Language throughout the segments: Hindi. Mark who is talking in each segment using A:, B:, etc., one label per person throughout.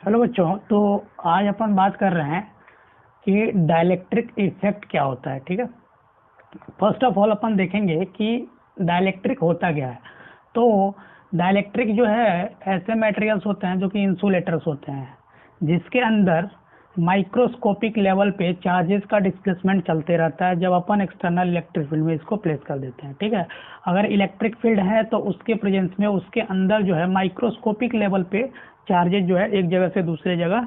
A: हेलो बच्चों। तो आज अपन बात कर रहे हैं कि डाइलेक्ट्रिक इफेक्ट क्या होता है। ठीक है, फर्स्ट ऑफ ऑल अपन देखेंगे कि डाइलेक्ट्रिक होता क्या है। तो डाइलेक्ट्रिक जो है ऐसे मटेरियल्स होते हैं जो कि इंसुलेटर्स होते हैं, जिसके अंदर माइक्रोस्कोपिक लेवल पे चार्जेस का डिस्प्लेसमेंट चलते रहता है जब अपन एक्सटर्नल इलेक्ट्रिक फील्ड में इसको प्लेस कर देते हैं। ठीक है, अगर इलेक्ट्रिक फील्ड है तो उसके प्रेजेंस में उसके अंदर जो है माइक्रोस्कोपिक लेवल पे चार्जेस जो है एक जगह से दूसरे जगह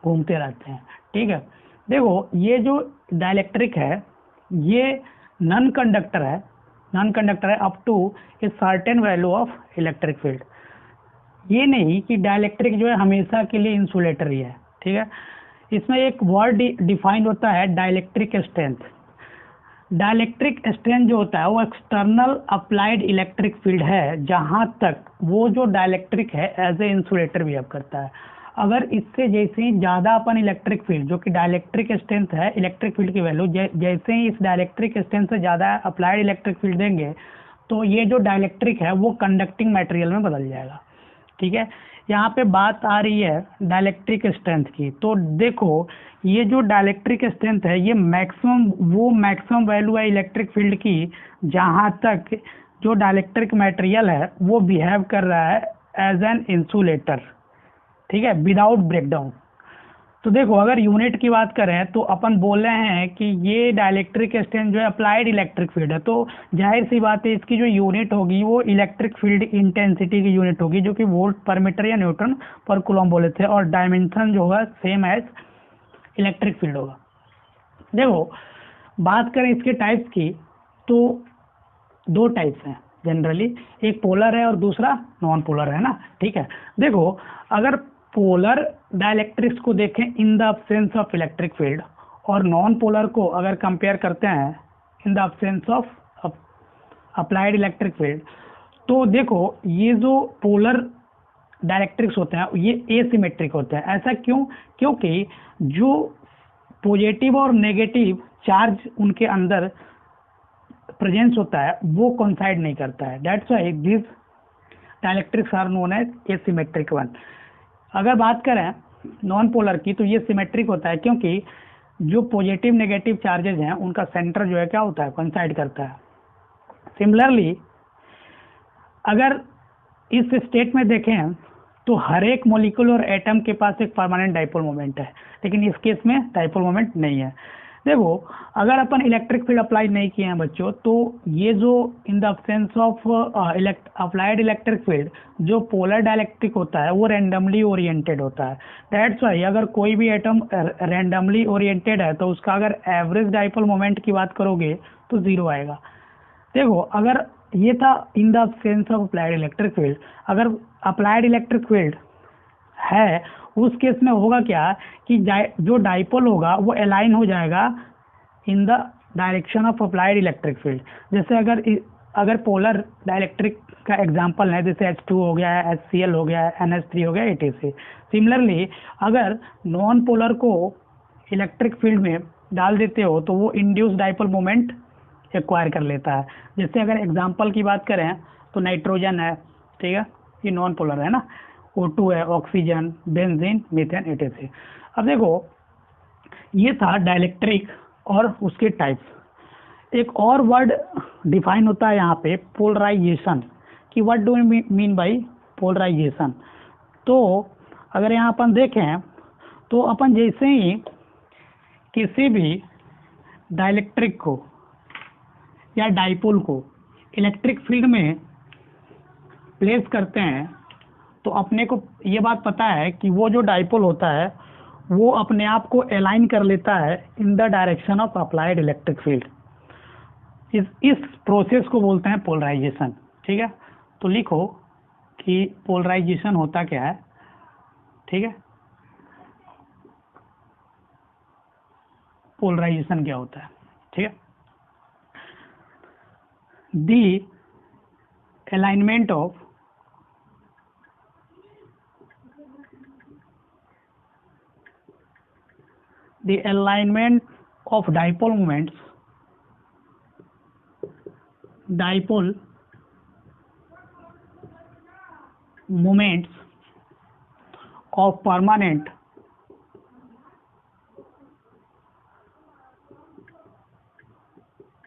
A: घूमते रहते हैं। ठीक है, देखो ये जो डाइलेक्ट्रिक है ये नॉन कंडक्टर है। नॉन कंडक्टर है up to a certain value of electric field. ये नहीं कि डाइलेक्ट्रिक जो है हमेशा के लिए इंसुलेटर ही है। ठीक है, इसमें एक वर्ड डिफाइंड होता है डाइलेक्ट्रिक स्ट्रेंथ। डाइलेक्ट्रिक स्ट्रेंथ जो होता है वो एक्सटर्नल अप्लाइड इलेक्ट्रिक फील्ड है जहां तक वो जो डाइलेक्ट्रिक है एज ए इंसुलेटर बिहेव करता है। अगर इससे जैसे ही ज़्यादा अपन इलेक्ट्रिक फील्ड जो कि डाइलेक्ट्रिक स्ट्रेंथ है इलेक्ट्रिक फील्ड की वैल्यू जैसे ही इस डाइलेक्ट्रिक स्ट्रेंथ से ज़्यादा अप्लाइड इलेक्ट्रिक फील्ड देंगे तो ये जो डाइलेक्ट्रिक है वो कंडक्टिंग मटेरियल में बदल जाएगा। ठीक है, यहाँ पे बात आ रही है डाइलेक्ट्रिक स्ट्रेंथ की। तो देखो ये जो डाइलेक्ट्रिक स्ट्रेंथ है ये मैक्सिमम वैल्यू है इलेक्ट्रिक फील्ड की जहाँ तक जो डाइलेक्ट्रिक मटेरियल है वो बिहेव कर रहा है एज एन इंसुलेटर। ठीक है, विदाउट ब्रेकडाउन। तो देखो अगर यूनिट की बात करें तो अपन बोल रहे हैं कि ये डाइलेक्ट्रिक स्ट्रेंथ जो है अप्लाइड इलेक्ट्रिक फील्ड है, तो जाहिर सी बात है इसकी जो यूनिट होगी वो इलेक्ट्रिक फील्ड इंटेंसिटी की यूनिट होगी जो कि वोल्ट पर मीटर या न्यूटन पर कूलम बोले थे, और डायमेंशन जो होगा सेम एज इलेक्ट्रिक फील्ड होगा। देखो बात करें इसके टाइप्स की तो दो टाइप्स हैं जनरली, एक पोलर है और दूसरा नॉन पोलर है ना। ठीक है, देखो अगर पोलर डाइलेक्ट्रिक्स को देखें in the absence of electric field और नॉन पोलर को अगर कंपेयर करते हैं in the absence of applied electric field, तो देखो ये जो पोलर डाइलेक्ट्रिक्स होते हैं ये एसिमेट्रिक होते हैं। ऐसा क्यों? क्योंकि जो पॉजिटिव और नेगेटिव चार्ज उनके अंदर प्रेजेंस होता है वो कोइंसाइड नहीं करता है। That's why this dielectrics are known as asymmetric one. अगर बात करें नॉन पोलर की तो ये सिमेट्रिक होता है क्योंकि जो पॉजिटिव नेगेटिव चार्जेस हैं उनका सेंटर जो है क्या होता है, कोइंसाइड करता है। सिमिलरली अगर इस स्टेट में देखें तो हर एक मॉलिक्यूल और एटम के पास एक परमानेंट डाइपोल मोमेंट है, लेकिन इस केस में डाइपोल मोमेंट नहीं है। देखो अगर अपन इलेक्ट्रिक फील्ड अप्लाई नहीं किए हैं बच्चों तो ये जो in the absence of applied electric field जो पोलर डाइलेक्ट्रिक होता है वो रैंडमली ओरिएंटेड होता है। दैट्स वाई अगर कोई भी एटम रैंडमली ओरिएंटेड है तो उसका अगर एवरेज डाइपोल मोमेंट की बात करोगे तो जीरो आएगा। देखो अगर ये था in the absence of applied electric field, अगर अप्लाइड इलेक्ट्रिक फील्ड है उस केस में होगा क्या कि जो डाइपोल होगा वो अलाइन हो जाएगा इन the direction of applied electric field. जैसे अगर पोलर डाइलेक्ट्रिक का एग्जांपल है जैसे H2 हो गया है, HCl हो गया है, NH3 हो गया, etc। सिमिलरली अगर नॉन पोलर को इलेक्ट्रिक फील्ड में डाल देते हो तो वो इंड्यूस डाइपोल मोमेंट एक्वायर कर लेता है। जैसे अगर एग्जांपल की बात करें तो नाइट्रोजन है, ठीक है, ये नॉन पोलर है ना, O2 है, ऑक्सीजन, बेंजीन, मीथेन, etc। अब देखो ये था डाइलेक्ट्रिक और उसके टाइप्स। एक और वर्ड डिफाइन होता है यहाँ पे पोलराइजेशन कि what do we mean by polarisation. तो अगर यहाँ अपन देखें तो अपन जैसे ही किसी भी डाइलेक्ट्रिक को या डाइपोल को इलेक्ट्रिक फील्ड में प्लेस करते हैं तो अपने को ये बात पता है कि वो जो डाइपोल होता है वो अपने आप को अलाइन कर लेता है in the direction of applied electric field. इस प्रोसेस को बोलते हैं पोलराइजेशन। ठीक है, तो लिखो कि पोलराइजेशन होता क्या है। ठीक है, पोलराइजेशन क्या होता है। ठीक है, the alignment of the alignment of dipole moments of permanent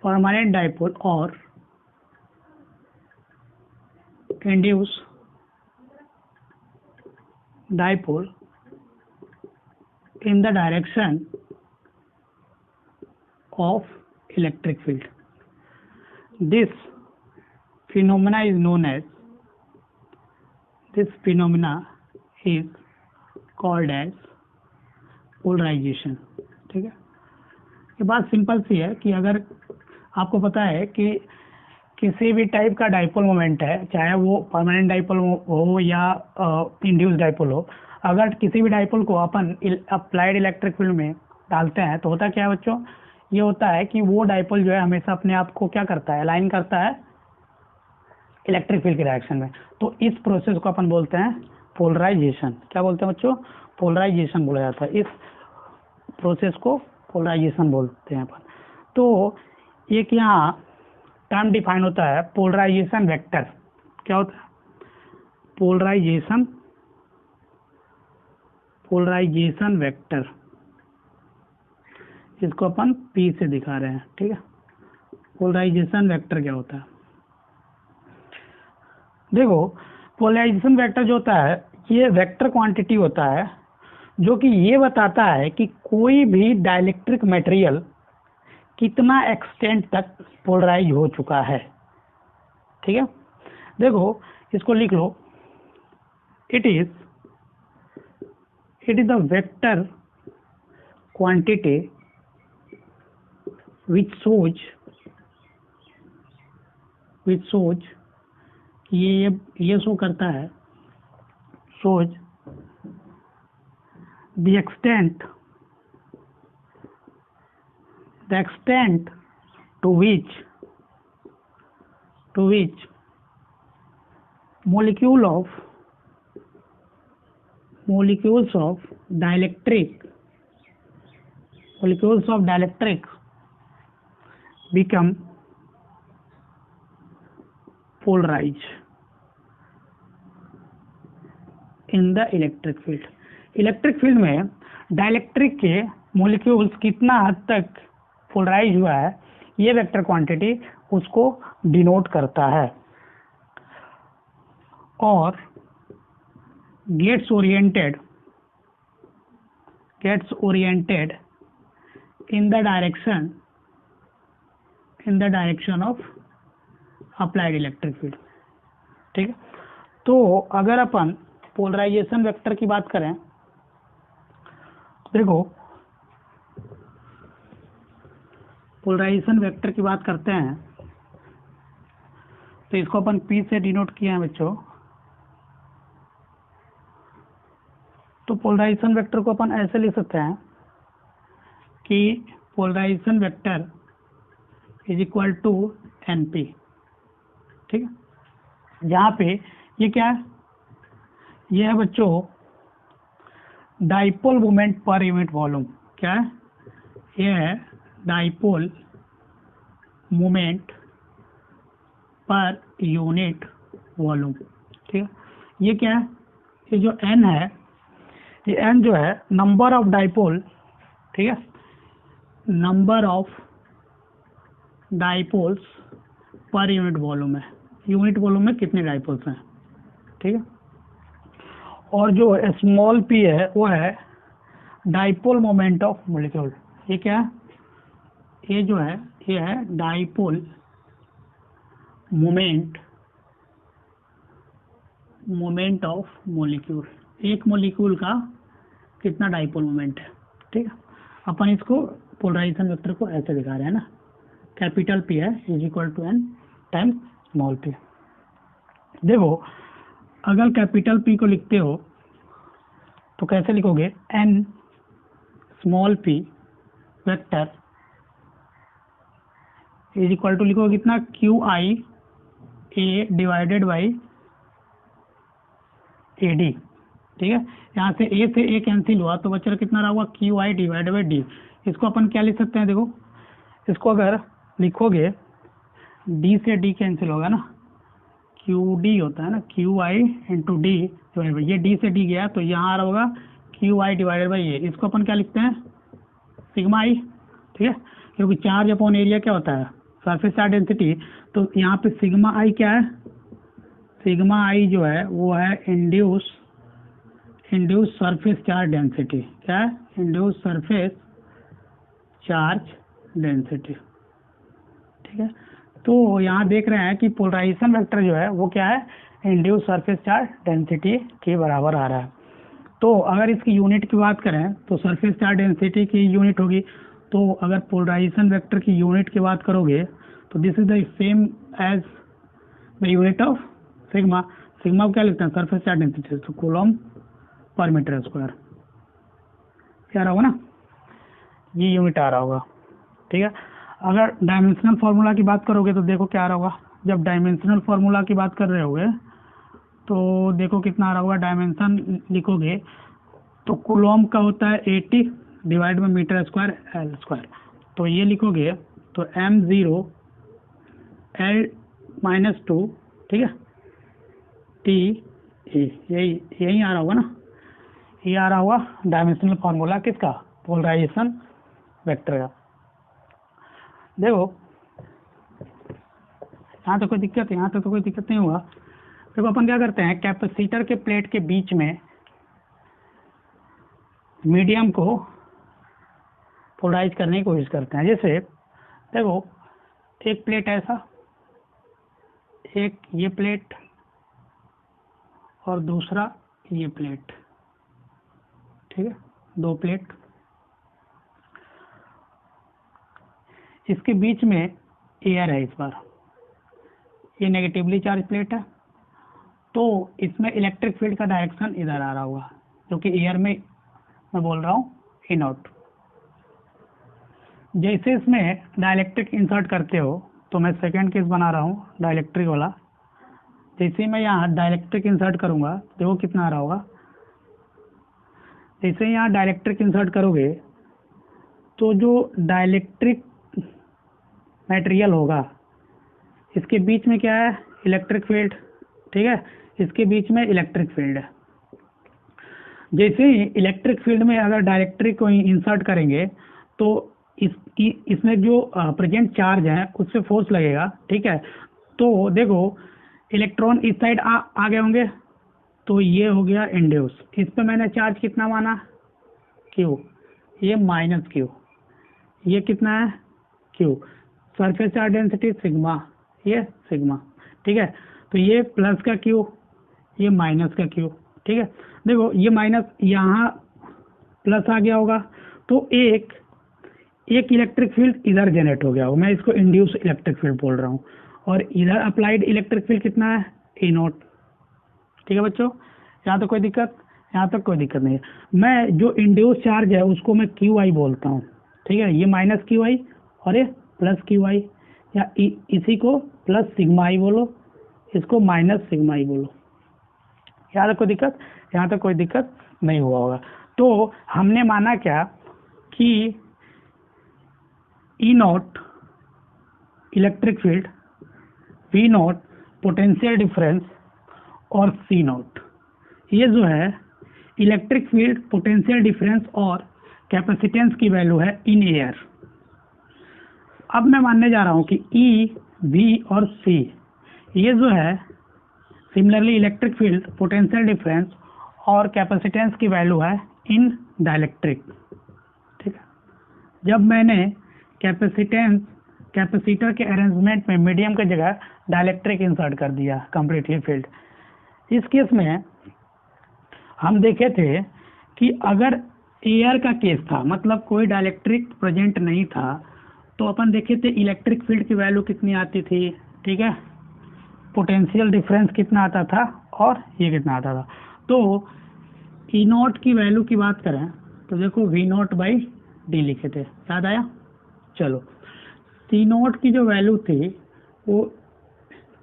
A: dipole or induced dipole in the direction of electric field. This phenomena is called as polarisation. ठीक है, ये बात सिंपल सी है कि अगर आपको पता है कि किसी भी टाइप का डाइपोल मोमेंट है, चाहे वो परमानेंट डाइपोल हो या इंड्यूस्ड डाइपोल हो, अगर किसी भी डाइपोल को अपन अप्लाइड इलेक्ट्रिक फील्ड में डालते हैं तो होता क्या है बच्चों, ये होता है कि वो डाइपोल जो है हमेशा अपने आप को क्या करता है, अलाइन करता है इलेक्ट्रिक फील्ड की डायरेक्शन में। तो इस प्रोसेस को अपन बोलते हैं पोलराइजेशन। क्या बोलते हैं बच्चों, पोलराइजेशन बोला जाता है। इस प्रोसेस को पोलराइजेशन बोलते हैं अपन। तो एक यहाँ टर्म डिफाइन होता है पोलराइजेशन वेक्टर। क्या होता है, पोलराइजेशन वेक्टर, इसको अपन P से दिखा रहे हैं। ठीक है, पोलराइजेशन वेक्टर क्या होता है, देखो पोलराइजेशन वेक्टर जो होता है ये वेक्टर क्वांटिटी होता है जो कि ये बताता है कि कोई भी डाइलेक्ट्रिक मटेरियल कितना एक्सटेंट तक पोलराइज हो चुका है। ठीक है, देखो इसको लिख लो, it is the vector quantity which shows ये शो करता है, shows the extent to which molecules of dielectric become polarized in the electric field। Electric field में डाइलेक्ट्रिक के मॉलिक्यूल्स कितना हद तक पोलराइज हुआ है, ये वेक्टर क्वांटिटी उसको डिनोट करता है और gets oriented in the direction of applied electric field. ठीक है, तो अगर अपन पोलराइजेशन वेक्टर की बात करें, देखो पोलराइजेशन वेक्टर की बात करते हैं तो इसको अपन P से डिनोट किए हैं बच्चों। तो पोलराइजेशन वेक्टर को अपन ऐसे लिख सकते हैं कि polarisation vector is equal to NP। ठीक है, जहाँ पे ये क्या है, ये है बच्चों dipole moment per unit volume. क्या है, ये है dipole moment per unit volume. ठीक है, ये क्या है, ये जो N है, ये N जो है नंबर ऑफ डाइपोल। ठीक है, number of dipoles per unit volume है, यूनिट वॉल्यूम में कितने डाइपोल्स हैं। ठीक है, और जो स्मॉल p है वो है डाइपोल मोमेंट ऑफ मॉलिक्यूल। ये क्या है, ये जो है ये है डाइपोल मोमेंट ऑफ मॉलिक्यूल, एक मॉलिक्यूल का कितना डाइपोल मोमेंट है। ठीक है, अपन इसको पोलराइजेशन वेक्टर को ऐसे दिखा रहे हैं ना, कैपिटल P है is equal to N times small p। देखो अगर कैपिटल P को लिखते हो तो कैसे लिखोगे, N small p vector is equal to लिखोगे कितना, QI A divided by AD। ठीक है, यहाँ से A से A कैंसिल हुआ तो बच्चा कितना रहा हुआ, QI डिवाइडेड बाई D। इसको अपन क्या लिख सकते हैं, देखो इसको अगर लिखोगे D से D कैंसिल होगा ना, क्यू डी होता है ना, क्यू आई इंटू डी, ये डी से डी गया तो यहाँ आ रहा होगा क्यू आई डिवाइडेड बाई ए। इसको अपन क्या लिखते हैं, सिग्मा आई, ठीक है, क्योंकि चार्ज अपॉन एरिया क्या होता है, सरफेस चार्ज डेंसिटी। तो यहाँ पे सिग्मा आई क्या है, सिग्मा आई जो है वो है इंड्यूस सरफेस चार्ज डेंसिटी। क्या है, इंड्यूस सरफेस चार्ज डेंसिटी, ठीक है। तो यहाँ देख रहे हैं कि पोलराइजेशन वेक्टर जो है वो क्या है, इंड्यूस सरफेस चार्ज डेंसिटी के बराबर आ रहा है। तो अगर इसकी यूनिट की बात करें तो सरफेस चार्ज डेंसिटी की यूनिट होगी। तो अगर पोलराइजेशन वेक्टर की यूनिट की बात करोगे तो this is the same as the unit of sigma. Sigma को क्या लिखते हैं, सरफेस चार्ज डेंसिटी, तो कूलम पर मीटर स्क्वायर, क्या रहा होगा ना, ये यूनिट आ रहा होगा, ठीक है। अगर डायमेंशनल फार्मूला की बात करोगे तो देखो क्या आ रहा होगा, जब डायमेंशनल फार्मूला की बात कर रहे होगे तो देखो कितना आ रहा होगा, डायमेंशन लिखोगे तो कूलम का होता है 80 divide by metre square L square. तो ये लिखोगे तो m0 L-2, ठीक है, टी ए, यही आ रहा होगा ना, ये आ रहा होगा डायमेंशनल फार्मूला किसका, पोलराइजेशन वेक्टर का। देखो यहाँ तो कोई दिक्कत है, यहाँ तो कोई दिक्कत नहीं होगा। देखो अपन क्या करते हैं, कैपेसिटर के प्लेट के बीच में मीडियम को पोलराइज करने की कोशिश करते हैं। जैसे देखो एक प्लेट ऐसा, एक ये प्लेट और दूसरा ये प्लेट, ठीक है, दो प्लेट, इसके बीच में एयर है। इस बार ये नेगेटिवली चार्ज प्लेट है, तो इसमें इलेक्ट्रिक फील्ड का डायरेक्शन इधर आ रहा होगा, जो कि एयर में मैं बोल रहा हूँ ई नॉट। जैसे इसमें डाइलेक्ट्रिक इंसर्ट करते हो, तो मैं सेकंड केस बना रहा हूँ डाइलेक्ट्रिक वाला। जैसे मैं यहाँ डाइलेक्ट्रिक इंसर्ट करूँगा देखो कितना आ रहा होगा, जैसे यहाँ डाइलेक्ट्रिक इंसर्ट करोगे तो जो डाइलेक्ट्रिक मटेरियल होगा इसके बीच में क्या है, इलेक्ट्रिक फील्ड, ठीक है, इसके बीच में इलेक्ट्रिक फील्ड है। जैसे ही इलेक्ट्रिक फील्ड में अगर डाइलेक्ट्रिक को इंसर्ट करेंगे तो इसमें जो प्रेजेंट चार्ज है उससे फोर्स लगेगा, ठीक है। तो देखो इलेक्ट्रॉन इस साइड आ गए होंगे, तो ये हो गया इंड्यूस। इस पे मैंने चार्ज कितना माना, क्यू, ये माइनस क्यू, ये कितना है Q, surface charge density sigma, ये सिग्मा, ठीक है। तो ये प्लस का क्यू, ये माइनस का क्यू, ठीक है। देखो ये माइनस यहाँ प्लस आ गया होगा, तो एक इलेक्ट्रिक फील्ड इधर जनरेट हो गया होगा, मैं इसको इंड्यूस इलेक्ट्रिक फील्ड बोल रहा हूँ। और इधर अप्लाइड इलेक्ट्रिक फील्ड कितना है, ई नॉट, ठीक है बच्चों, यहाँ तो कोई दिक्कत, यहाँ तक कोई दिक्कत नहीं है। मैं जो इंड्यूस चार्ज है उसको मैं क्यू आई बोलता हूँ, ठीक है, ये माइनस क्यू आई और ये प्लस क्यू आई, या इसी को प्लस सिग्मा आई बोलो, इसको माइनस सिग्मा आई बोलो। यहाँ तक कोई दिक्कत, यहाँ तक कोई दिक्कत नहीं हुआ होगा। तो हमने माना क्या कि E naught electric field, V naught potential difference और सी नॉट, ये जो है इलेक्ट्रिक फील्ड, पोटेंशियल डिफरेंस और कैपेसिटेंस की वैल्यू है इन एयर। अब मैं मानने जा रहा हूँ कि ई, वी और सी ये जो है similarly electric field, potential difference और कैपेसिटेंस की वैल्यू है इन डाइलेक्ट्रिक, ठीक है। जब मैंने कैपेसिटर के अरेंजमेंट में मीडियम की जगह डाइलेक्ट्रिक इंसर्ट कर दिया कंप्लीटली फील्ड, इस केस में हम देखे थे कि अगर एयर का केस था, मतलब कोई डाइलेक्ट्रिक प्रेजेंट नहीं था, तो अपन देखे थे इलेक्ट्रिक फील्ड की वैल्यू कितनी आती थी, ठीक है, पोटेंशियल डिफरेंस कितना आता था और ये कितना आता था। तो ई नॉट की वैल्यू की बात करें तो देखो वी नॉट बाई डी लिखे थे, याद आया। चलो सी नॉट की जो वैल्यू थी वो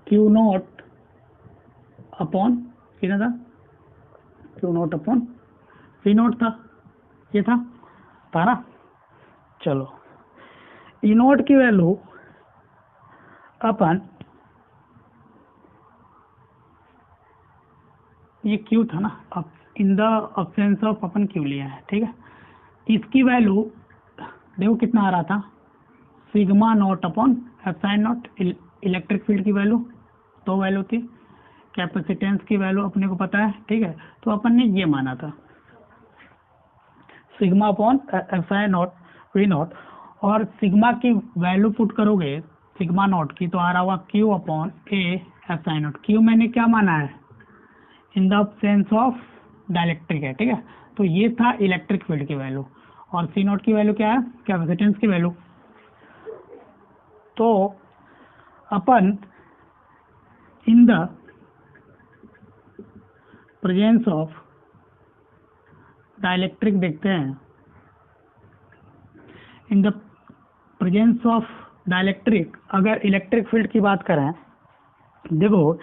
A: क्यू नॉट अपॉन कितना था, Q naught upon V naught था, ये था ना। चलो ई नॉट की वैल्यू अपन ये क्यू था ना, अब in the absence of upon Q लिया है, ठीक है। इसकी वैल्यू देखो कितना आ रहा था, sigma not upon epsilon not. Electric field की वैल्यू तो वैल्यू थी, कैपेसिटेंस की वैल्यू अपने को पता है, ठीक है। तो अपन ने ये माना था sigma upon epsilon naught V naught, और सिग्मा की वैल्यू पुट करोगे सिग्मा नॉट की तो आ रहा होगा Q upon A epsilon naught. क्यू मैंने क्या माना है, in the sense of dielectric है, ठीक है। तो ये था इलेक्ट्रिक फील्ड की वैल्यू, और सी नॉट की वैल्यू क्या है, कैपेसिटेंस की वैल्यू। तो अपन in the presence of dielectric देखते हैं, in the presence of dielectric अगर इलेक्ट्रिक फील्ड की बात करें, देखो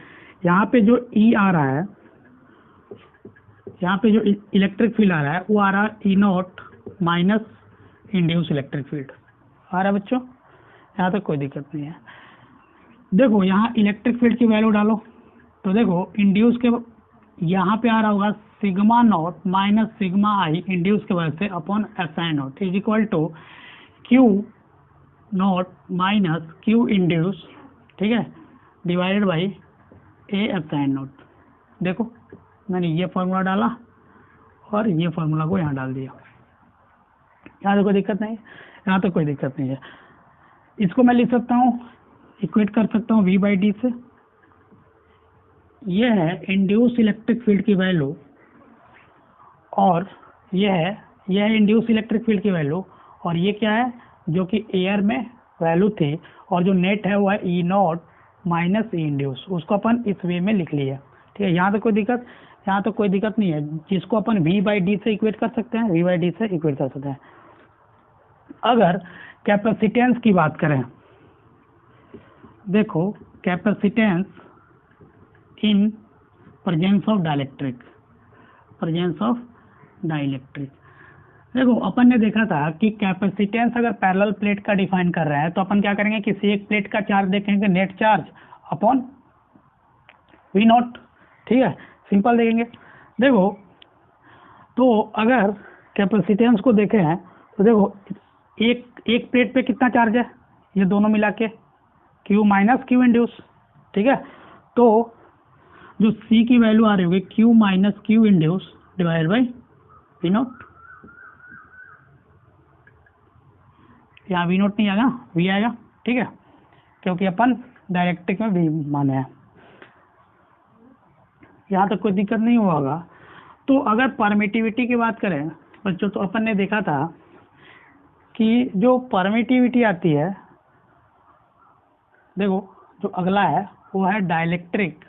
A: यहाँ पे जो ई आ रहा है, यहाँ पे जो इलेक्ट्रिक फील्ड आ रहा है वो आ रहा है E naught minus induce electric field आ रहा है बच्चों, यहाँ तक कोई दिक्कत नहीं है। देखो यहाँ इलेक्ट्रिक फील्ड की वैल्यू डालो तो देखो इंड्यूस के यहाँ पे आ रहा होगा sigma naught minus sigma i induce के वजह से upon epsilon naught is equal to Q naught minus Q induce, ठीक है, divided by A epsilon naught. देखो मैंने ये फॉर्मूला डाला और ये फॉर्मूला को यहाँ डाल दिया, यहाँ तो कोई दिक्कत नहीं है, यहाँ तो कोई दिक्कत नहीं है। इसको मैं लिख सकता हूँ, इक्वेट कर सकता हूँ v बाई डी से। ये है इंड्यूस इलेक्ट्रिक फील्ड की वैल्यू, और ये है इंड्यूस इलेक्ट्रिक फील्ड की वैल्यू, और ये क्या है जो कि एयर में वैल्यू थी, और जो नेट है वो है ई नॉट माइनस ई इंड्यूस, उसको अपन इस वे में लिख लिया, ठीक है। यहाँ तो कोई दिक्कत, यहाँ तो कोई दिक्कत नहीं है, जिसको अपन v बाई डी से इक्वेट कर सकते हैं, v बाई डी से इक्वेट कर सकते हैं। अगर कैपेसिटेंस की बात करें, देखो capacitance in presence of dielectric, presence of dielectric, देखो अपन ने देखा था कि कैपेसिटेंस अगर पैरेलल प्लेट का डिफाइन कर रहे हैं तो अपन क्या करेंगे, किसी एक प्लेट का चार्ज देखेंगे net charge upon V naught, ठीक है, सिंपल देखेंगे। देखो तो अगर कैपेसिटेंस को देखें हैं तो देखो एक प्लेट पे कितना चार्ज है, ये दोनों मिला के Q माइनस क्यू इंड्यूस, ठीक है। तो जो C की वैल्यू आ रही होगी Q minus Q induce divide by V naught, यहाँ वी नॉट नहीं आएगा, V आएगा, ठीक है, क्योंकि अपन डाइलेक्ट्रिक में V माने हैं। यहाँ तक कोई दिक्कत नहीं हुआ होगा। तो अगर परमिटिविटी की बात करें बच्चों, तो अपन ने देखा था कि जो परमिटिविटी आती है, देखो जो अगला है वो है डाइलेक्ट्रिक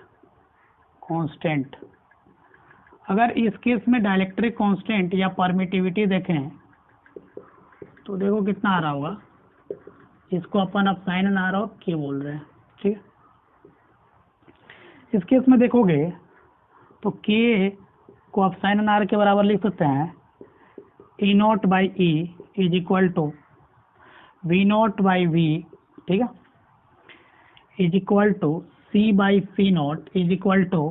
A: कांस्टेंट। अगर इस केस में डाइलेक्ट्रिक कांस्टेंट या परमिटिविटी देखें तो देखो कितना आ रहा होगा, इसको अपन अब साइन आ रहा हो के बोल रहे हैं, ठीक है। इस केस में देखोगे तो के को आप साइन आर के बराबर लिख सकते हैं, E naught by E is equal to V naught by V, ठीक है, is equal to C by C naught is equal to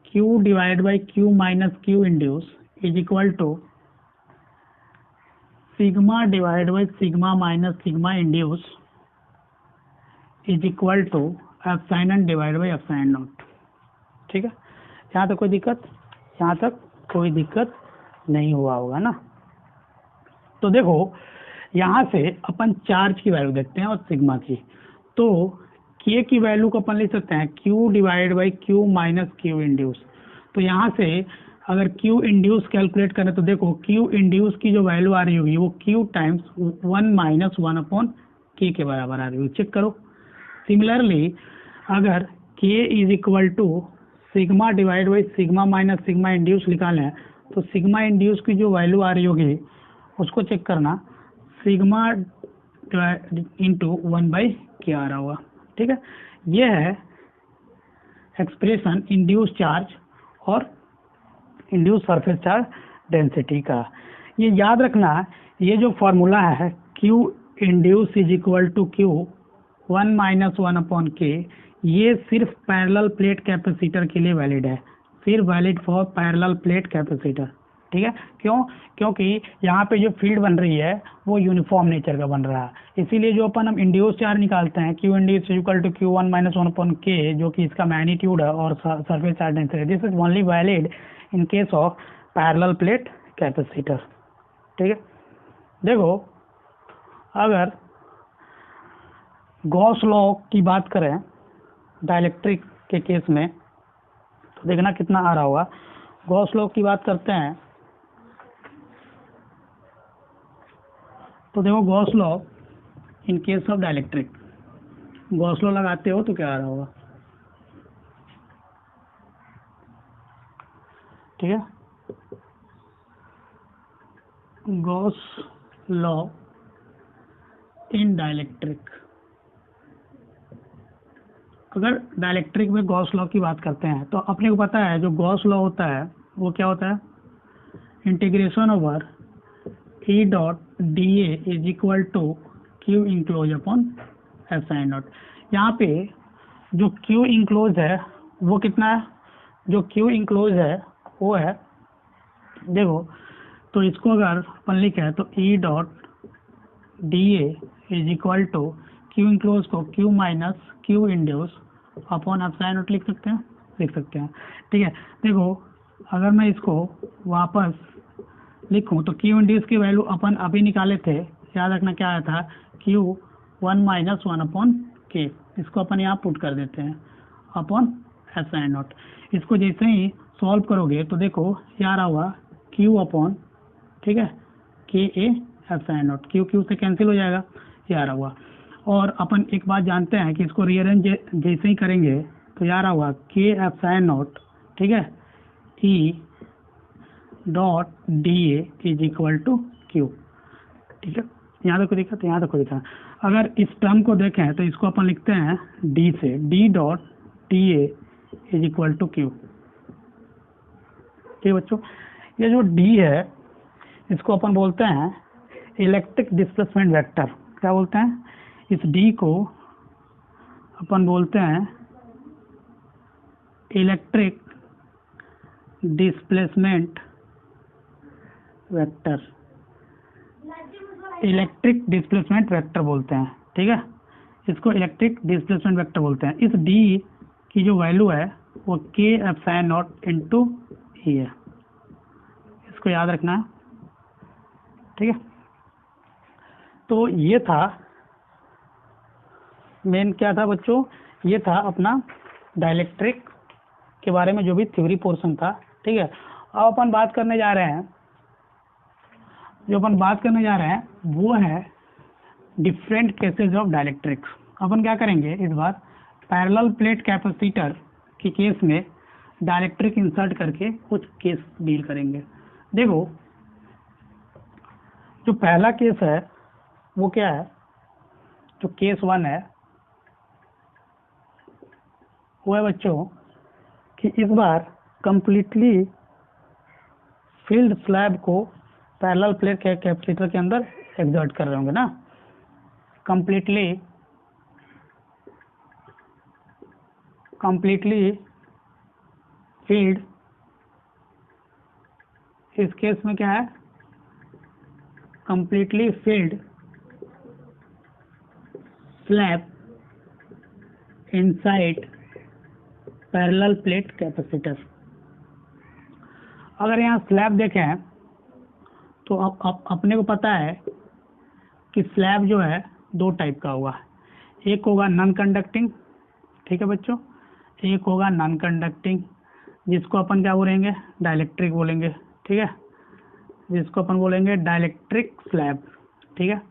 A: Q divide by Q minus Q induce is equal to sigma divide by sigma minus sigma induce is equal to epsilon divide by epsilon naught, ठीक है। यहाँ तक कोई दिक्कत, यहाँ तक कोई दिक्कत नहीं हुआ होगा ना। तो देखो यहाँ से अपन चार्ज की वैल्यू देखते हैं और सिग्मा की, तो के की वैल्यू को अपन लिख सकते हैं Q divide by Q minus Q induce. तो यहाँ से अगर क्यू इंड्यूस कैलकुलेट करें तो देखो क्यू इंड्यूस की जो वैल्यू आ रही होगी वो क्यू टाइम्स 1 माइनस 1 अपॉन के बराबर आ रही होगी, चेक करो। सिमिलरली अगर K is equal to sigma divide by sigma minus sigma induce निकालें तो सिग्मा इंड्यूस की जो वैल्यू आ रही होगी उसको चेक करना, सिग्मा इंटू 1 बाई के आ रहा होगा, ठीक है। ये है एक्सप्रेशन इंड्यूस चार्ज और इंड्यूस सरफेस चार्ज डेंसिटी का। ये याद रखना, ये जो फॉर्मूला है Q induce is equal to Q 1 minus 1 upon K, ये सिर्फ पैरेलल प्लेट कैपेसिटर के लिए वैलिड है, फिर valid for parallel plate capacitor, ठीक है। क्यों? क्योंकि यहाँ पे जो फील्ड बन रही है वो यूनिफॉर्म नेचर का बन रहा है, इसीलिए जो अपन हम इंड्यूस चार्ज निकालते हैं Q induce equal to Q1 minus 1/k, जो कि इसका मैग्नीट्यूड है और सरफेस चार्ज डेंसिटी है। This is only valid in case of parallel plate capacitor, ठीक है। देखो अगर गॉस लॉ की बात करें डाइलेक्ट्रिक के केस में तो देखना कितना आ रहा होगा। गॉस लॉ की बात करते हैं तो देखो Gauss law in case of dielectric, Gauss law लगाते हो तो क्या आ रहा होगा, ठीक है। गॉस लॉ इन डाइलेक्ट्रिक, अगर डाइलेक्ट्रिक में गॉस लॉ की बात करते हैं तो अपने को पता है जो गॉस लॉ होता है वो क्या होता है, integration over E dot D A is equal to Q enclose upon epsilon naught. यहाँ पे जो क्यू इंक्लोज है वो कितना है, जो क्यू इंक्लोज है वो है, देखो तो इसको अगर अपन लिखे तो E dot D A is equal to Q enclose को Q minus Q induce upon epsilon naught लिख सकते हैं, ठीक है। देखो अगर मैं इसको वापस लिखूं तो क्यू इंड्यूस की वैल्यू अपन अभी निकाले थे, याद रखना क्या आया था, Q1 माइनस 1/k, इसको अपन यहाँ पुट कर देते हैं अपॉन एफ साइन नॉट। इसको जैसे ही सॉल्व करोगे तो देखो ये आ रहा होगा Q अपॉन, ठीक है, K A F sine not, Q से कैंसिल हो जाएगा, ये आ रहा होगा। और अपन एक बात जानते हैं कि इसको रीअरेंज जैसे ही करेंगे तो ये आ रहा होगा K एफ साइन नॉट, ठीक है, E dot D A is equal to Q, ठीक है। यहाँ तक दिखा तो यहाँ तक दिखा। अगर इस टर्म को देखें तो इसको अपन लिखते हैं डी से, D dot D A is equal to Q, ठीक है बच्चों। ये जो डी है इसको अपन बोलते हैं इलेक्ट्रिक डिस्प्लेसमेंट वेक्टर, क्या बोलते हैं, इस डी को अपन बोलते हैं electric displacement vector, electric displacement vector बोलते हैं, ठीक है, इसको इलेक्ट्रिक डिस्प्लेसमेंट वेक्टर बोलते हैं। इस डी की जो वैल्यू है वो K epsilon naught into E है, इसको याद रखना है, ठीक है। तो ये था मेन, क्या था बच्चों, ये था अपना डाइलेक्ट्रिक के बारे में जो भी थ्योरी पोर्शन था, ठीक है। अब अपन बात करने जा रहे हैं, जो अपन बात करने जा रहे हैं वो है डिफरेंट केसेस ऑफ डाइलेक्ट्रिक्स। अपन क्या करेंगे इस बार, पैरेलल प्लेट कैपेसिटर के केस में डाइलेक्ट्रिक इंसर्ट करके कुछ केस डील करेंगे। देखो जो पहला केस है वो क्या है, जो केस 1 है वो है बच्चों कि इस बार कंप्लीटली फील्ड स्लैब को पैरेलल प्लेट कैपेसिटर के अंदर एक्सर्ट कर रहे होंगे ना, कंप्लीटली फील्ड, इस केस में क्या है, completely field slab inside parallel plate capacitor. अगर यहाँ स्लैब देखें तो अब अपने को पता है कि स्लैब जो है दो टाइप का होगा, एक होगा नॉन कंडक्टिंग, ठीक है बच्चों, एक होगा नॉन कंडक्टिंग जिसको अपन क्या बोलेंगे, डाइलेक्ट्रिक बोलेंगे, ठीक है, जिसको अपन बोलेंगे डाइलेक्ट्रिक स्लैब, ठीक है,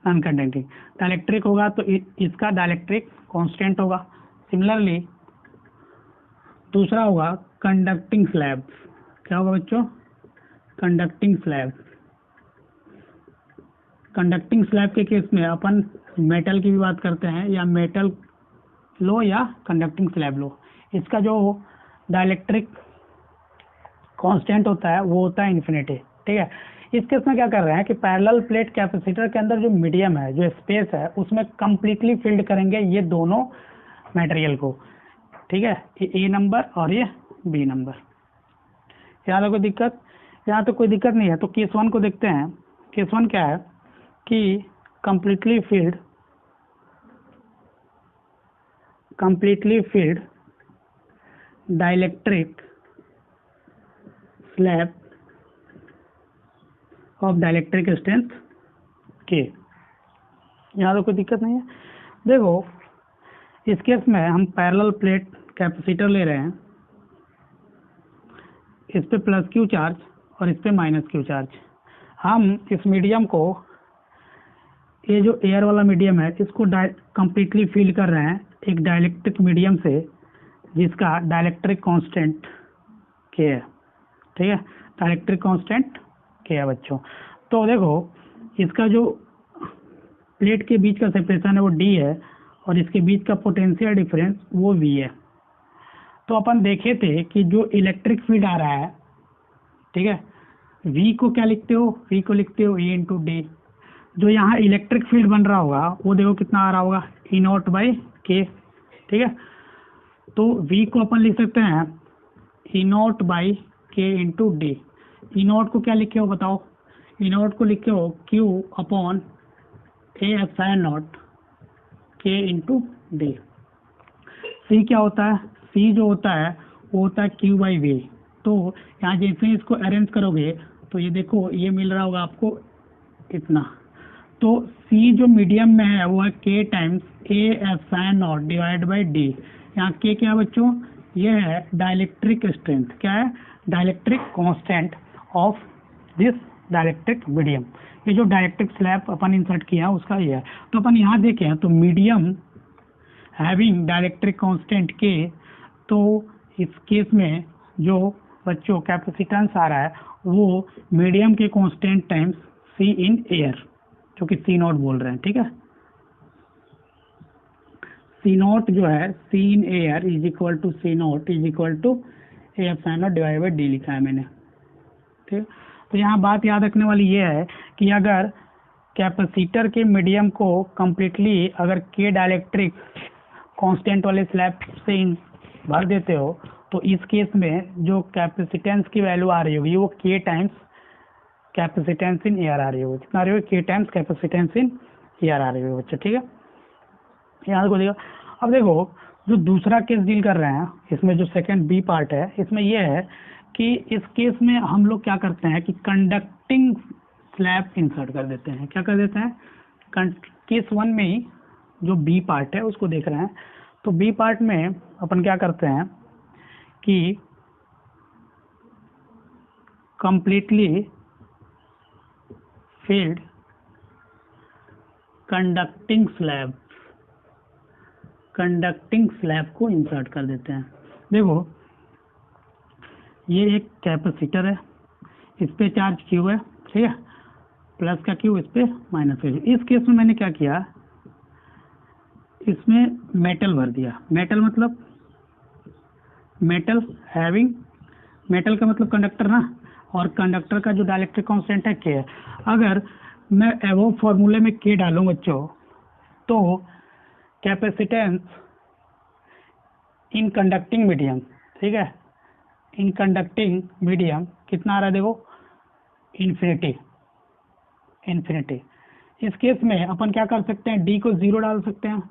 A: नॉन कंडक्टिंग। डाइलेक्ट्रिक होगा तो इसका डाइलेक्ट्रिक कांस्टेंट होगा। सिमिलरली दूसरा होगा कंडक्टिंग स्लैब, क्या होगा बच्चों, कंडक्टिंग स्लैब। कंडक्टिंग स्लैब के केस में अपन मेटल की भी बात करते हैं, या मेटल लो या कंडक्टिंग स्लैब लो, इसका जो डाइलेक्ट्रिक कांस्टेंट होता है वो होता है इन्फिनिटी, ठीक है। इस केस में क्या कर रहे हैं कि पैरेलल प्लेट कैपेसिटर के अंदर जो मीडियम है, जो स्पेस है, उसमें कंप्लीटली फिल्ड करेंगे ये दोनों मटेरियल को, ठीक है, ये ए नंबर और ये बी नंबर, यहाँ तो कोई दिक्कत, यहाँ तो कोई दिक्कत नहीं है। तो केस 1 को देखते हैं। केस 1 क्या है कि completely field dielectric slab of dielectric strength के। यहाँ तो कोई दिक्कत नहीं है। देखो इस केस में हम पैरेलल प्लेट कैपेसिटर ले रहे हैं, इस पे प्लस क्यू चार्ज और इस पे माइनस क्यू चार्ज। हम इस मीडियम को, ये जो एयर वाला मीडियम है, इसको कंप्लीटली फील कर रहे हैं एक डाइलेक्ट्रिक मीडियम से जिसका डाइलेक्ट्रिक कांस्टेंट के है। ठीक है, डाइलेक्ट्रिक कांस्टेंट के है बच्चों। तो देखो इसका जो प्लेट के बीच का सेपरेशन है वो d है और इसके बीच का पोटेंशियल डिफरेंस वो v है। तो अपन देखे थे कि जो इलेक्ट्रिक फील्ड आ रहा है, ठीक है, v को क्या लिखते हो, v को लिखते हो e इंटू डी। जो यहाँ इलेक्ट्रिक फील्ड बन रहा होगा वो देखो कितना आ रहा होगा, ई नॉट बाई के। ठीक है, तो v को अपन लिख सकते हैं ई नॉट बाई के इंटू डी। ई नॉट को क्या लिखे हो बताओ, ई नॉट को लिखे हो q upon A epsilon not के इंटू डी। सी क्या होता है, सी जो होता है वो होता है क्यू बाई वी। तो यहाँ जैसे ही इसको अरेंज करोगे तो ये देखो ये मिल रहा होगा आपको इतना। तो सी जो मीडियम में है वो है के times A epsilon naught divide by D. यहाँ के क्या बच्चों, ये है डाइलेक्ट्रिक स्ट्रेंथ। क्या है, dielectric constant of this dielectric medium. ये जो डाइलेक्ट्रिक स्लैब अपन इंसर्ट किया है उसका ये है। तो अपन यहाँ देखें तो मीडियम हैविंग डाइलेक्ट्रिक कांस्टेंट के, तो इस केस में जो बच्चों कैपेसिटेंस आ रहा है वो मीडियम के constant times C in air, जो कि सी नॉट बोल रहे हैं। ठीक है, सी नॉट जो है C in air is equal to C naught is equal to A epsilon naught divide by D लिखा है मैंने। ठीक, तो यहाँ बात याद रखने वाली ये है कि अगर कैपेसिटर के मीडियम को कम्प्लीटली अगर के डाइलेक्ट्रिक कांस्टेंट वाले स्लैब से भर देते हो तो इस केस में जो कैपेसिटेंस की वैल्यू आ रही होगी वो के टाइम्स कैपेसिटेंस इन एयर आ रही होगी। कितना आ रही होगी, के टाइम्स कैपेसिटेंस इन एयर आ रही होगी बच्चों। ठीक है, यहाँ को देखो। अब देखो जो दूसरा केस डील कर रहे हैं, इसमें जो सेकंड बी पार्ट है, इसमें यह है कि इस केस में हम लोग क्या करते हैं कि कंडक्टिंग स्लैब इंसर्ट कर देते हैं। क्या कर देते हैं, केस 1 में ही जो बी पार्ट है उसको देख रहे हैं। तो बी पार्ट में अपन क्या करते हैं कि कंप्लीटली फील्ड कंडक्टिंग स्लैब को इंसर्ट कर देते हैं। देखो ये एक कैपेसिटर है, इस पे चार्ज क्यू है, ठीक है, प्लस का क्यू, इस पे माइनस का क्यू। इस केस में मैंने क्या किया, इसमें मेटल भर दिया। मेटल मतलब मेटल हैविंग, मेटल का मतलब कंडक्टर ना, और कंडक्टर का जो डाइलेक्ट्रिक कांस्टेंट है के है। अगर मैं एवो फॉर्मूले में के डालूं बच्चों तो कैपेसिटेंस इन कंडक्टिंग मीडियम, ठीक है, इन कंडक्टिंग मीडियम कितना आ रहा है देखो, इन्फिनिटी। इस केस में अपन क्या कर सकते हैं, डी को 0 डाल सकते हैं।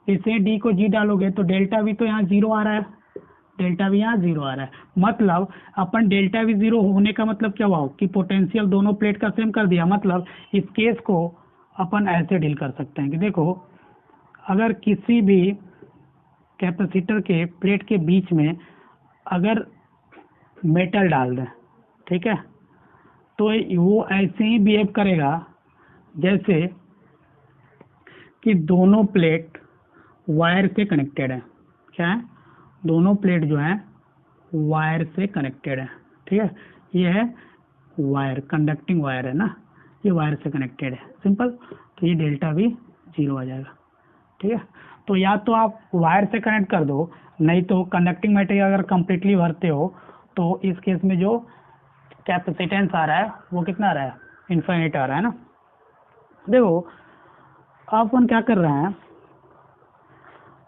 A: इसे डी को जी डालोगे तो डेल्टा वी तो यहाँ 0 आ रहा है, डेल्टा वी यहाँ 0 आ रहा है। मतलब अपन डेल्टा वी 0 होने का मतलब क्या हुआ कि पोटेंशियल दोनों प्लेट का सेम कर दिया। मतलब इस केस को अपन ऐसे डील कर सकते हैं कि देखो अगर किसी भी कैपेसिटर के प्लेट के बीच में अगर मेटल डाल दें, ठीक है, तो वो ऐसे ही बिहेव करेगा जैसे कि दोनों प्लेट वायर से कनेक्टेड है। क्या है, दोनों प्लेट जो है वायर से कनेक्टेड है। ठीक है, ये है वायर, कंडक्टिंग वायर है ना, ये वायर से कनेक्टेड है, सिंपल। तो ये डेल्टा भी 0 आ जाएगा। ठीक है, तो या तो आप वायर से कनेक्ट कर दो, नहीं तो कंडक्टिंग मटेरियल अगर कंप्लीटली भरते हो तो इस केस में जो कैपेसिटेंस आ रहा है वो कितना आ रहा है, इनफाइनाइट आ रहा है ना। देखो अब अपन क्या कर रहे हैं,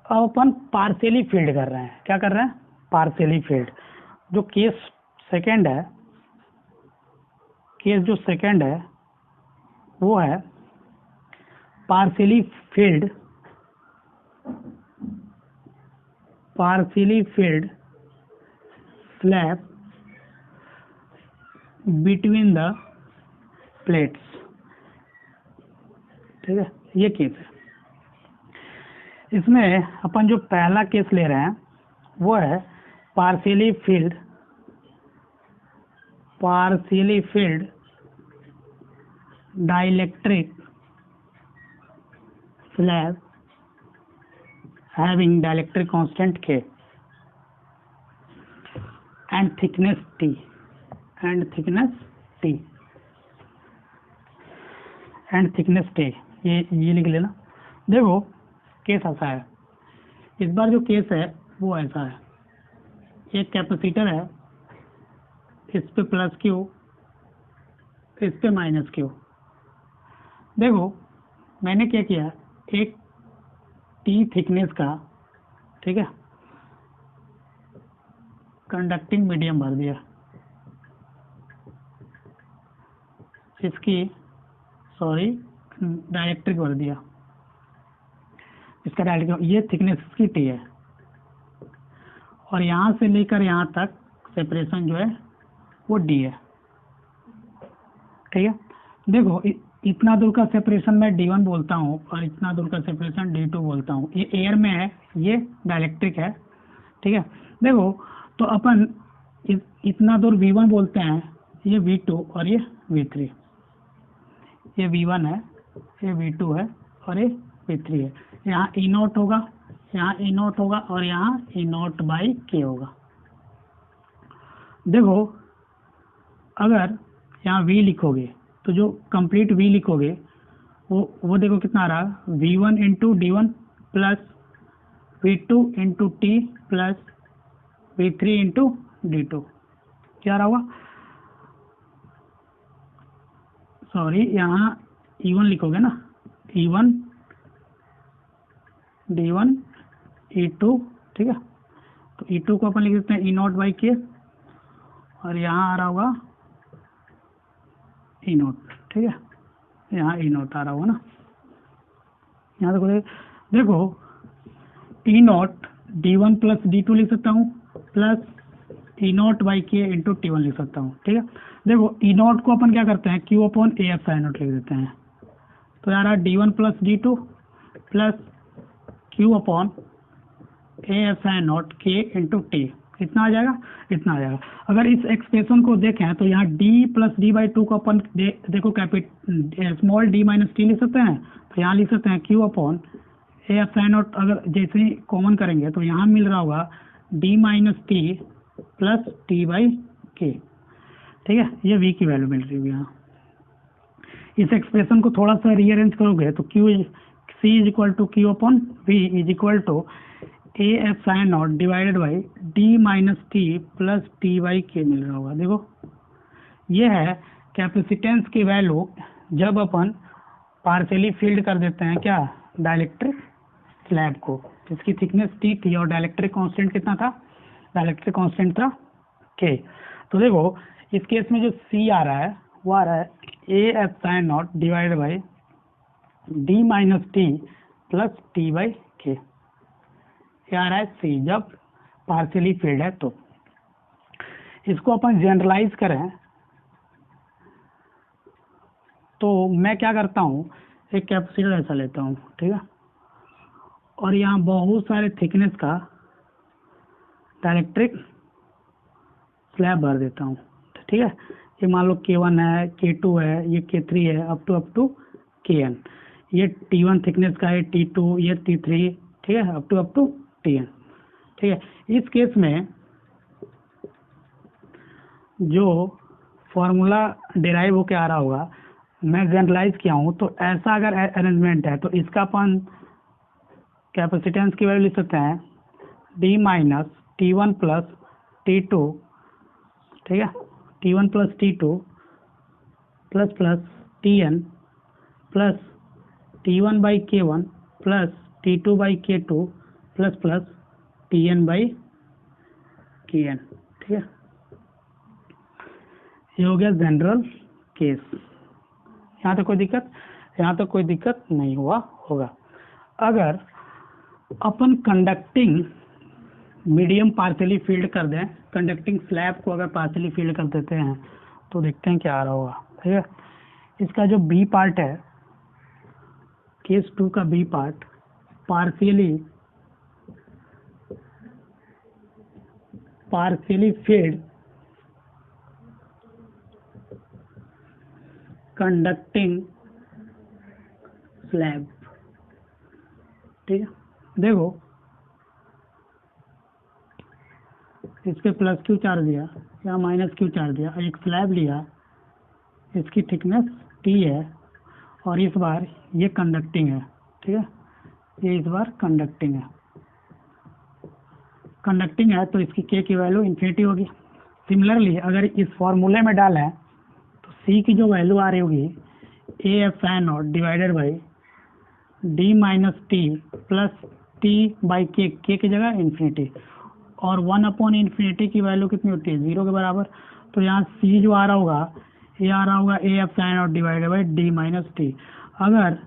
A: अब अपन पार्शियली फील्ड कर रहे हैं। क्या कर रहे हैं, पार्शियली फील्ड। जो केस सेकेंड है, केस जो सेकेंड है वो है partially field slab between the plates. ठीक है, ये केस है। इसमें अपन जो पहला केस ले रहे हैं वो है partially field dielectric slab having dielectric constant K and thickness T ये लिख लेना। देखो केस ऐसा है, इस बार जो केस है वो ऐसा है, एक कैपेसिटर है, इस पे प्लस क्यू, इस पे माइनस क्यू। देखो मैंने क्या किया, एक टी थिकनेस का, ठीक है, कंडक्टिंग मीडियम भर दिया, डाइलेक्ट्रिक भर दिया, इसका डाइलेक्ट्रिक, ये थिकनेस इसकी टी है, और यहाँ से लेकर यहाँ तक सेपरेशन जो है वो डी है। ठीक है, देखो इतना दूर का सेपरेशन मैं D1 बोलता हूँ और इतना दूर का सेपरेशन D2 बोलता हूँ। ये एयर में है, ये डाइलेक्ट्रिक है। ठीक है, देखो तो अपन इतना दूर V1 बोलते हैं, ये V2 और ये V3, ये V1 है, ये V2 है और ये V3 है। यहाँ E0 होगा, यहाँ E0 होगा और यहाँ E0 बाई K होगा। देखो अगर यहाँ V लिखोगे तो जो कंप्लीट V लिखोगे वो देखो कितना आ रहा है, V1 into D1 plus V2 into T plus V3 into D2, क्या रहा होगा, सॉरी यहाँ E1 लिखोगे ना, E1 D1 E2, ठीक है, तो E2 को अपन लिख देते हैं E0 बाई K और यहाँ आ रहा होगा E0। ठीक है, यहाँ E0 आ रहा होगा ना, यहाँ देखो E0 D1 प्लस D2 लिख सकता हूँ plus E0 by K into T1 लिख सकता हूँ। ठीक है, देखो E0 को अपन क्या करते हैं, Q upon AF sign naught लिख देते हैं, तो यार D1 plus D2 plus Q upon AF sign naught K into T, इतना आ जाएगा, इतना आ जाएगा। अगर इस एक्सप्रेशन को देखें तो यहाँ D प्लस D बाई 2 को अपन देखो स्मॉल d माइनस टी लिख सकते हैं, तो यहाँ लिख सकते हैं Q upon AF sign naught, अगर जैसे ही कॉमन करेंगे तो यहाँ मिल रहा होगा D minus T plus T by K। ठीक है, ये V की वैल्यू मिल रही है यहाँ। इस एक्सप्रेशन को थोड़ा सा रीअरेंज करोगे तो C is equal to Q upon V is equal to AF sign naught divided by D minus T plus T by K मिल रहा होगा। देखो ये है कैपेसिटेंस की वैल्यू जब अपन पार्शियली फील्ड कर देते हैं क्या, डाइलेक्ट्रिक स्लैब को, जिसकी थिकनेस T थी और डाइलेक्ट्रिक कांस्टेंट कितना था, डाइलेक्ट्रिक कांस्टेंट था K। तो देखो इस केस में जो C आ रहा है वो आ रहा है AF sign naught divided by D minus T plus T by K, आ रहा है C जब पार्शियली फील्ड है। तो इसको अपन जनरलाइज करें तो मैं क्या करता हूँ, एक कैपेसिटर ऐसा लेता हूँ, ठीक है, और यहाँ बहुत सारे थिकनेस का डाइलेक्ट्रिक स्लैब भर देता हूँ। ठीक है, ये मान लो K1 है, K2 है, ये K3 है, अप टू Kn, ये T1 थिकनेस का है, T2, ये T3, ठीक है, अप टू Tn। ठीक है, इस केस में जो फॉर्मूला डिराइव होके आ रहा होगा मैं जनरलाइज किया हूँ, तो ऐसा अगर अरेंजमेंट है तो इसका अपन कैपेसिटेंस की वैल्यू लिख सकते हैं D minus T1 plus T2, ठीक है, T1 plus T2 plus Tn plus T1 by K1 plus T2 by K2 plus Tn by Kn। ठीक है, ये हो गया जनरल केस। यहाँ तक कोई दिक्कत? यहाँ तक कोई दिक्कत नहीं हुआ होगा। अगर अपन कंडक्टिंग मीडियम पार्शियली फील्ड कर दें, कंडक्टिंग स्लैब को अगर पार्शियली फील्ड कर देते हैं तो देखते हैं क्या आ रहा होगा। ठीक है, इसका जो बी पार्ट है, केस 2 का B part partially filled conducting slab. ठीक है, देखो इस पे प्लस क्यू चार्ज दिया या माइनस क्यू चार्ज दिया, एक स्लैब लिया, इसकी थिकनेस टी है और इस बार ये कंडक्टिंग है। ठीक है, ये इस बार कंडक्टिंग है तो इसकी के की वैल्यू इन्फिनिटी होगी। सिमिलरली अगर इस फॉर्मूले में डालें तो सी की जो वैल्यू आ रही होगी ए epsilon naught divided by D minus T plus T by के की जगह इन्फिनिटी, और 1/इन्फिनिटी की वैल्यू कितनी होती है? 0 के बराबर। तो यहाँ सी जो आ रहा होगा, ये आ रहा होगा ए epsilon naught divided by D minus T. अगर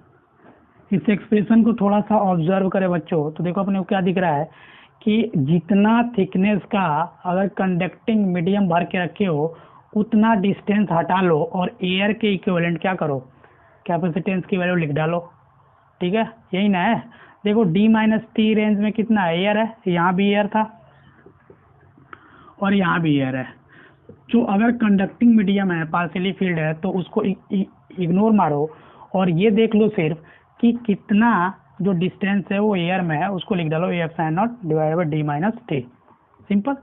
A: इस एक्सप्रेशन को थोड़ा सा ऑब्जर्व करें बच्चों तो देखो अपने को क्या दिख रहा है कि जितना थिकनेस का अगर कंडक्टिंग मीडियम भर के रखे हो उतना डिस्टेंस हटा लो और एयर के इक्विवेलेंट क्या करो, कैपेसिटेंस की वैल्यू लिख डालो। ठीक है, यही ना है। देखो डी माइनस टी रेंज में कितना है? एयर है, यहाँ भी एयर था और यहाँ भी एयर है। जो अगर कंडक्टिंग मीडियम है, पार्शियली फील्ड है, तो उसको इग्नोर मारो और ये देख लो सिर्फ कि कितना जो डिस्टेंस है वो एयर में है, उसको लिख डालो ए epsilon naught divided by D minus T. Simple.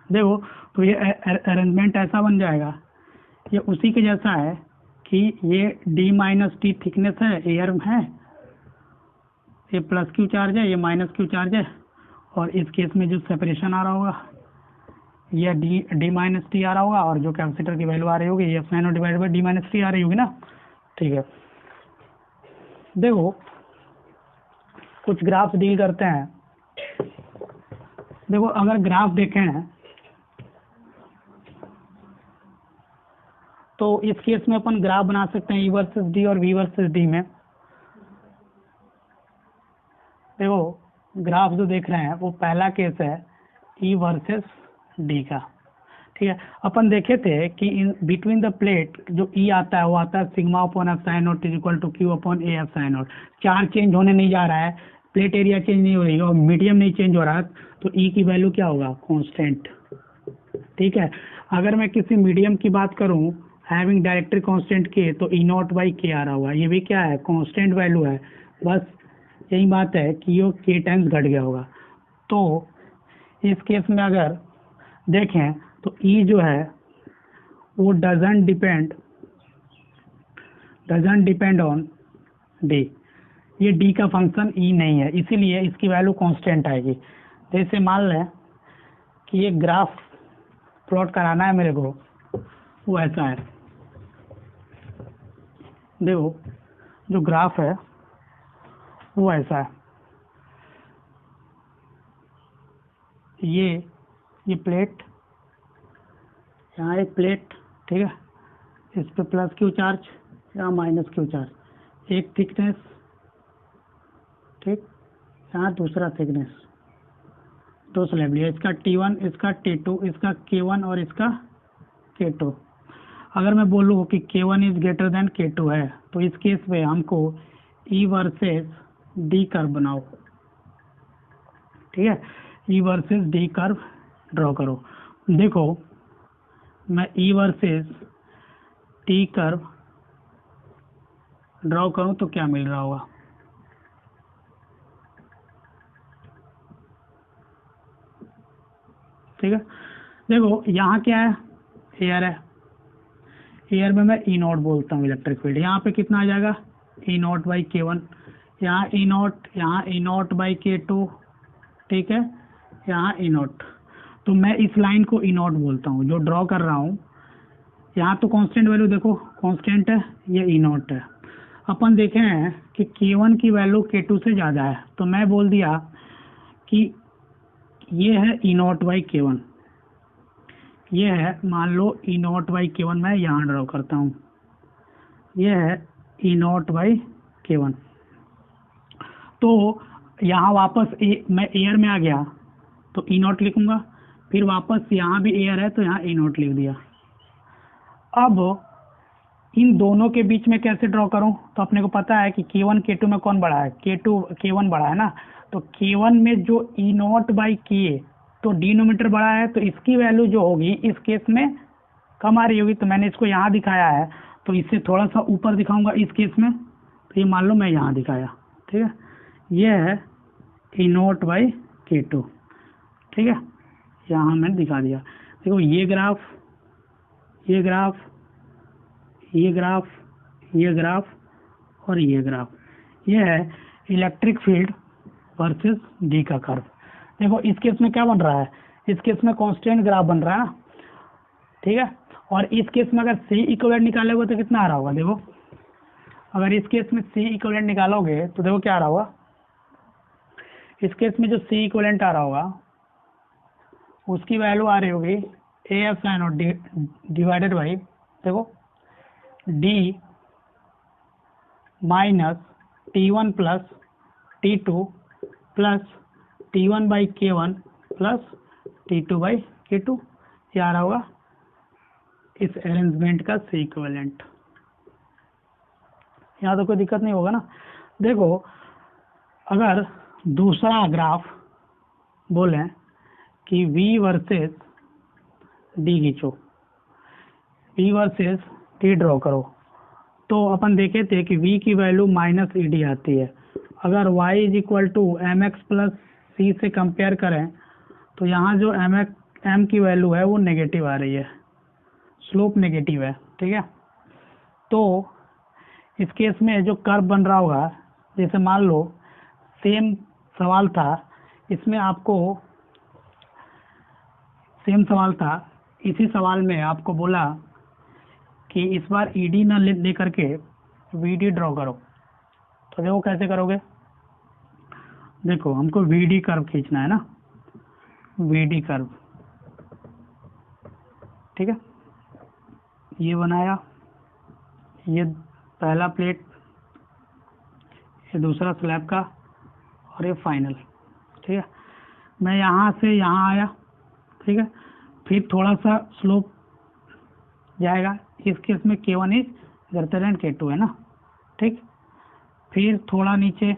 A: देखो तो ये अरेंजमेंट ऐसा बन जाएगा, ये उसी के जैसा है कि ये डी माइनस टी थिकनेस है, एयर में है, ये प्लस क्यू चार्ज है, ये माइनस क्यू चार्ज है, और इस केस में जो सेपरेशन आ रहा होगा ये डी माइनस टी आ रहा होगा, और जो कैपेसिटर की वैल्यू आ रही होगी epsilon naught divided by D minus T आ रही होगी ना। ठीक है, देखो कुछ ग्राफ डील करते हैं। देखो अगर ग्राफ देखें तो इस केस में अपन ग्राफ बना सकते हैं ई वर्सेस डी और वी वर्सेस डी में। देखो ग्राफ जो देख रहे हैं वो पहला केस है ई वर्सेस डी का। ठीक है, अपन देखे थे कि इन बिटवीन द प्लेट जो ई आता है वो आता है sigma upon epsilon naught is equal to Q upon A epsilon naught. Charge change होने नहीं जा रहा है, प्लेट एरिया चेंज नहीं हो रही है और मीडियम नहीं चेंज हो रहा है, तो ई की वैल्यू क्या होगा? कांस्टेंट। ठीक है, अगर मैं किसी मीडियम की बात करूं हैविंग डायरेक्ट्रिक कांस्टेंट के, तो ई नॉट बाई के आ रहा होगा, ये भी क्या है? कांस्टेंट वैल्यू है। बस यही बात है कि ये के टाइम्स घट गया होगा। तो इस केस में अगर देखें तो ई जो है वो डजंट डिपेंड ऑन डी, ये डी का फंक्शन ई नहीं है, इसीलिए इसकी वैल्यू कांस्टेंट आएगी। जैसे मान लें कि ये ग्राफ प्लॉट कराना है मेरे को, वो ऐसा है। देखो जो ग्राफ है वो ऐसा है, ये प्लेट, यहाँ एक प्लेट, ठीक है, इस पे प्लस क्यू चार्ज, यहाँ माइनस क्यू चार्ज, एक थिकनेस, ठीक, यहाँ दूसरा थिकनेस, दो स्लैब लिया, इसका T1, इसका T2, इसका K1 और इसका K2। अगर मैं बोलूँ कि K1 is greater than K2 है तो इस केस में हमको E वर्सेस D कर्व बनाओ। ठीक है, E versus D curve draw करो। देखो मैं E versus T curve draw करूं तो क्या मिल रहा होगा? ठीक है, देखो यहाँ क्या है? एयर है, एयर में मैं ई नॉट बोलता हूँ इलेक्ट्रिक फील्ड। यहाँ पे कितना आ जाएगा? ई नॉट बाई K1, यहाँ ई नॉट, यहाँ ई नॉट बाई K2, ठीक है, यहाँ ई नॉट। तो मैं इस लाइन को ई नॉट बोलता हूँ जो ड्रॉ कर रहा हूँ। यहाँ तो कांस्टेंट वैल्यू देखो कांस्टेंट है, ये ई नॉट है। अपन देखे हैं कि K1 की वैल्यू K2 से ज़्यादा है, तो मैं बोल दिया कि ये है ई नॉट बाई K1, ये है मान लो ई नॉट बाई के वन, मैं यहाँ ड्रॉ करता हूँ, ये है ई नॉट बाई के वन। तो यहाँ वापस मैं एयर में आ गया तो ई नॉट लिखूंगा, फिर वापस यहाँ भी एयर है तो यहाँ ई नॉट लिख दिया। अब इन दोनों के बीच में कैसे ड्रॉ करूं, तो अपने को पता है कि K1 K2 में कौन बड़ा है, K1 बड़ा है ना, तो K1 में जो ई नॉट बाई के, तो डिनोमीटर बड़ा है तो इसकी वैल्यू जो होगी इस केस में कम आ रही होगी, तो मैंने इसको यहाँ दिखाया है, तो इससे थोड़ा सा ऊपर दिखाऊंगा इस केस में, तो ये मान लो मैं यहाँ दिखाया, ठीक है, ये है ई नॉट बाई K2, ठीक है, यहाँ मैंने दिखा दिया। देखो ये ग्राफ, ये ग्राफ, ये ग्राफ, ये ग्राफ और ये ग्राफ, ये है इलेक्ट्रिक फील्ड वर्सेस डी का कर्व। देखो इस केस में क्या बन रहा है, इस केस में कांस्टेंट ग्राफ बन रहा है ना, ठीक है, और इस केस में अगर सी इक्विवेलेंट निकालोगे तो कितना आ रहा होगा, देखो अगर इस केस में सी इक्विवेलेंट निकालोगे तो देखो क्या आ रहा होगा, इस केस में जो सी इक्विवेलेंट आ रहा होगा उसकी वैल्यू आ रही होगी ए एफ साइन और डिवाइडेड बाई, देखो d minus T1 plus T2 plus T1 by K1 plus T2 by K2, ये आ रहा होगा इस अरेंजमेंट का सी इक्विवेलेंट। यहाँ तो कोई दिक्कत नहीं होगा ना। देखो अगर दूसरा ग्राफ बोलें कि V वर्सेस D खींचो, V वर्सेस D ड्रॉ करो, तो अपन देखे थे कि V की वैल्यू माइनस ED आती है। अगर y is equal to M X plus C से कंपेयर करें तो यहाँ जो m की वैल्यू है वो नेगेटिव आ रही है, स्लोप नेगेटिव है, ठीक है। तो इस केस में जो कर्व बन रहा होगा, जैसे मान लो सेम सवाल था, इसमें आपको सेम सवाल था, इसी सवाल में आपको बोला कि इस बार ED ना ले करके VD ड्रॉ करो, तो देखो कैसे करोगे। देखो हमको VD कर्व खींचना है ना, VD कर्व, ठीक है, ये बनाया, ये पहला प्लेट, ये दूसरा स्लैब का और ये फाइनल, ठीक है। मैं यहाँ से यहाँ आया, ठीक है, फिर थोड़ा सा स्लोप जाएगा, इस केस में K1 is greater than K2 है ना, ठीक। फिर थोड़ा नीचे,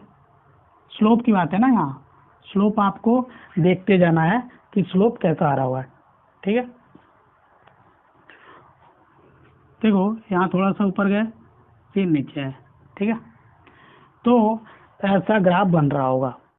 A: स्लोप की बात है ना, यहाँ स्लोप आपको देखते जाना है कि स्लोप कैसा आ रहा हुआ है, ठीक है। देखो यहाँ थोड़ा सा ऊपर गए फिर नीचे है, ठीक है, तो ऐसा ग्राफ बन रहा होगा।